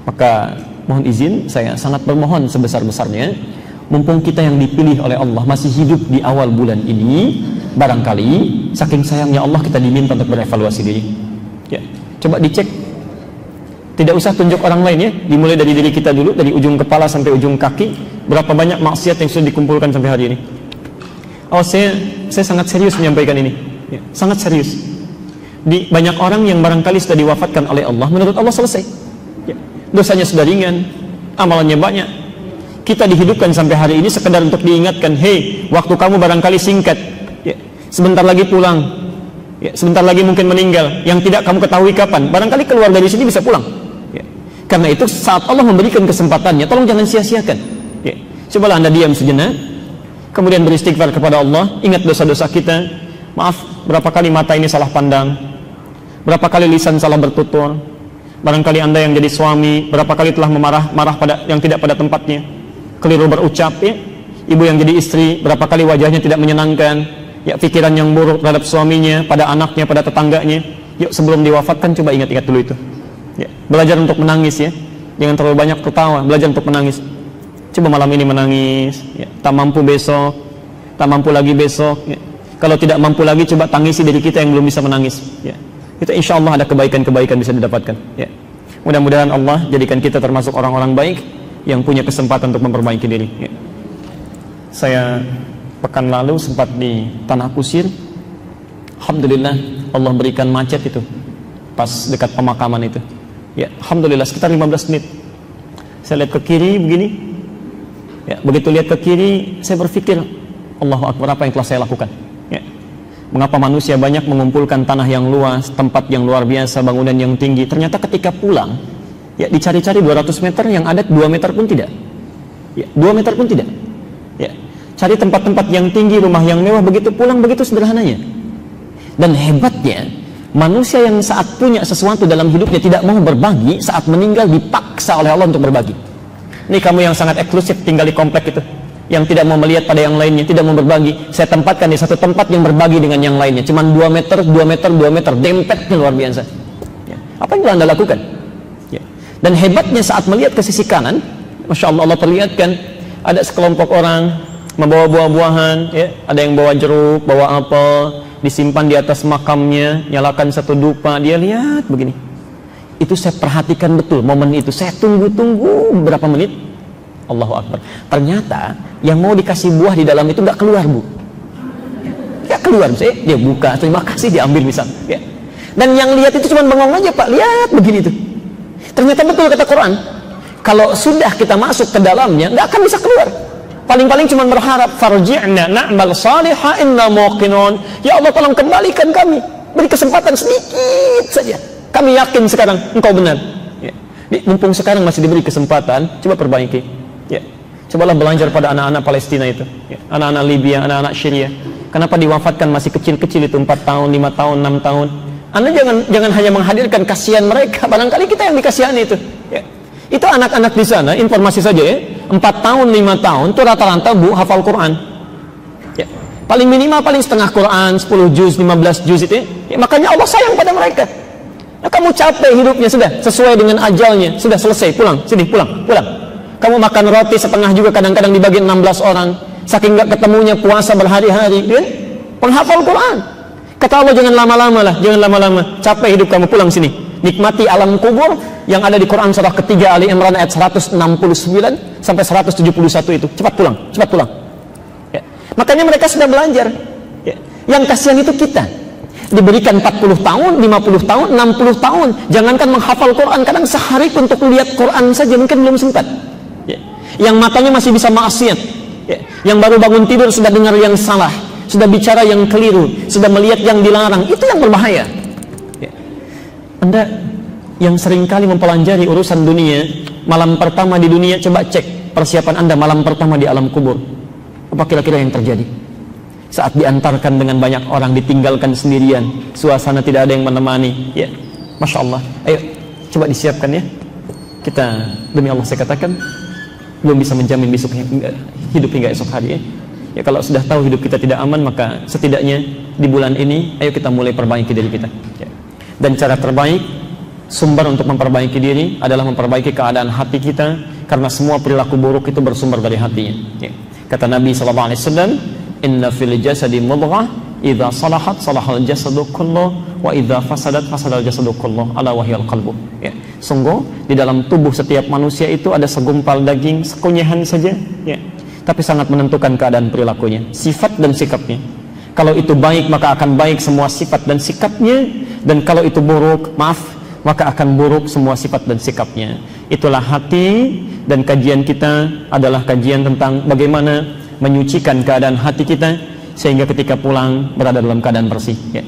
Maka mohon izin, saya sangat bermohon sebesar-besarnya, mumpung kita yang dipilih oleh Allah masih hidup di awal bulan ini, barangkali saking sayangnya Allah kita diminta untuk berevaluasi diri. Ya, coba dicek. Tidak usah tunjuk orang lain ya, dimulai dari diri kita dulu, dari ujung kepala sampai ujung kaki, berapa banyak maksiat yang sudah dikumpulkan sampai hari ini. Oh, saya sangat serius menyampaikan ini. Ya, sangat serius. Di banyak orang yang barangkali sudah diwafatkan oleh Allah, menurut Allah selesai. Ya, dosanya sudah ringan, amalannya banyak. Kita dihidupkan sampai hari ini sekedar untuk diingatkan, hei, waktu kamu barangkali singkat. Ya, sebentar lagi pulang. Ya, sebentar lagi mungkin meninggal. Yang tidak kamu ketahui kapan. Barangkali keluar dari sini bisa pulang. Ya, karena itu saat Allah memberikan kesempatannya, tolong jangan sia-siakan. Ya, cobalah Anda diam sejenak, kemudian beristighfar kepada Allah, ingat dosa-dosa kita. Maaf, berapa kali mata ini salah pandang, berapa kali lisan salah bertutur. Barangkali Anda yang jadi suami, berapa kali telah marah pada yang tidak pada tempatnya, keliru berucap ya. Ibu yang jadi istri, berapa kali wajahnya tidak menyenangkan, ya, pikiran yang buruk terhadap suaminya, pada anaknya, pada tetangganya. Yuk, sebelum diwafatkan coba ingat-ingat dulu itu. Ya, belajar untuk menangis ya, jangan terlalu banyak tertawa, belajar untuk menangis. Coba malam ini menangis, ya. Tak mampu besok, tak mampu lagi besok. Ya. Kalau tidak mampu lagi, coba tangisi diri kita yang belum bisa menangis. Ya. Itu insya Allah ada kebaikan-kebaikan bisa didapatkan. Ya. Mudah-mudahan Allah jadikan kita termasuk orang-orang baik yang punya kesempatan untuk memperbaiki diri. Ya. Saya pekan lalu sempat di Tanah Kusir. Alhamdulillah Allah berikan macet itu pas dekat pemakaman itu. Ya, alhamdulillah sekitar 15 menit. Saya lihat ke kiri begini. Ya, begitu lihat ke kiri, saya berpikir, Allahu Akbar, apa yang telah saya lakukan? Ya. Mengapa manusia banyak mengumpulkan tanah yang luas, tempat yang luar biasa, bangunan yang tinggi? Ternyata ketika pulang, ya dicari-cari 200 meter, yang ada 2 meter pun tidak. Ya, 2 meter pun tidak. Ya. Cari tempat-tempat yang tinggi, rumah yang mewah, begitu pulang begitu sederhananya. Dan hebatnya, manusia yang saat punya sesuatu dalam hidupnya tidak mau berbagi, saat meninggal dipaksa oleh Allah untuk berbagi. Ini kamu yang sangat eksklusif tinggal di komplek itu, yang tidak mau melihat pada yang lainnya, tidak mau berbagi, saya tempatkan di satu tempat yang berbagi dengan yang lainnya. Cuman 2 meter, 2 meter, 2 meter, dempetnya luar biasa. Ya. Apa yang telah Anda lakukan? Ya. Dan hebatnya saat melihat ke sisi kanan, Masya Allah, Allah perlihatkan ada sekelompok orang membawa buah-buahan, ya. Ada yang bawa jeruk, bawa apel, disimpan di atas makamnya, nyalakan satu dupa, dia lihat begini. Itu saya perhatikan betul momen itu, saya tunggu-tunggu beberapa menit. Allahu Akbar, ternyata yang mau dikasih buah di dalam itu nggak keluar, Bu. Nggak keluar, dia buka, terima kasih, diambil misal ya. Dan yang lihat itu cuma bengong aja, Pak, lihat begini tuh. Ternyata betul kata Quran, kalau sudah kita masuk ke dalamnya nggak akan bisa keluar. Paling-paling cuma berharap, farji'na na'mal salihah inna muqinun. Ya Allah, tolong kembalikan kami, beri kesempatan sedikit saja, kami yakin sekarang engkau benar. Ya. Mumpung sekarang masih diberi kesempatan, coba perbaiki. Ya. Cobalah belajar pada anak-anak Palestina itu, ya. Anak-anak Libya, anak-anak Syria. Kenapa diwafatkan masih kecil-kecil itu, 4 tahun, 5 tahun, 6 tahun. Anda jangan hanya menghadirkan kasihan mereka, barangkali kita yang dikasihani itu. Ya. Itu anak-anak di sana, informasi saja ya, 4 tahun, 5 tahun, itu rata-rata, Bu, hafal Quran. Ya. Paling minimal, paling setengah Quran, 10 juz, 15 juz itu ya. Makanya Allah sayang pada mereka. Nah, kamu capek hidupnya, sudah sesuai dengan ajalnya, sudah selesai, pulang, sini, pulang. Kamu makan roti setengah juga kadang-kadang dibagi 16 orang, saking gak ketemunya puasa berhari-hari, kan? Penghafal Quran. Kata Allah, jangan lama-lama lah, jangan lama-lama, capek hidup kamu, pulang sini. Nikmati alam kubur yang ada di Quran surah ketiga Ali Imran ayat 169 sampai 171 itu. Cepat pulang, cepat pulang. Ya. Makanya mereka sudah belajar. Ya. Yang kasihan itu kita. Diberikan 40 tahun, 50 tahun, 60 tahun. Jangankan menghafal Quran, kadang sehari untuk lihat Quran saja mungkin belum sempat. Ya. Yang matanya masih bisa maksiat. Ya. Yang baru bangun tidur sudah dengar yang salah, sudah bicara yang keliru, sudah melihat yang dilarang. Itu yang berbahaya. Ya. Anda yang seringkali mempelajari urusan dunia, malam pertama di dunia, coba cek persiapan Anda malam pertama di alam kubur. Apa kira-kira yang terjadi? Saat diantarkan dengan banyak orang, ditinggalkan sendirian, suasana tidak ada yang menemani, ya, Masya Allah. Ayo, coba disiapkan ya. Kita, demi Allah saya katakan, belum bisa menjamin besok hidup hingga esok hari ya. Ya, kalau sudah tahu hidup kita tidak aman, maka setidaknya di bulan ini, ayo kita mulai perbaiki diri kita. Ya. Dan cara terbaik, sumber untuk memperbaiki diri adalah memperbaiki keadaan hati kita, karena semua perilaku buruk itu bersumber dari hatinya. Ya. Kata Nabi SAW, inna fil jasadi mudghah, idza salahat salahal jasadu kulluh, wa idza fasadat fasadal jasadu kulluh, ala wahyal qalbu. Ya. Sungguh di dalam tubuh setiap manusia itu ada segumpal daging, sekunyahan saja, ya. Tapi sangat menentukan keadaan perilakunya, sifat dan sikapnya. Kalau itu baik maka akan baik semua sifat dan sikapnya, dan kalau itu buruk, maka akan buruk semua sifat dan sikapnya. Itulah hati, dan kajian kita adalah kajian tentang bagaimana menyucikan keadaan hati kita sehingga ketika pulang berada dalam keadaan bersih, ya.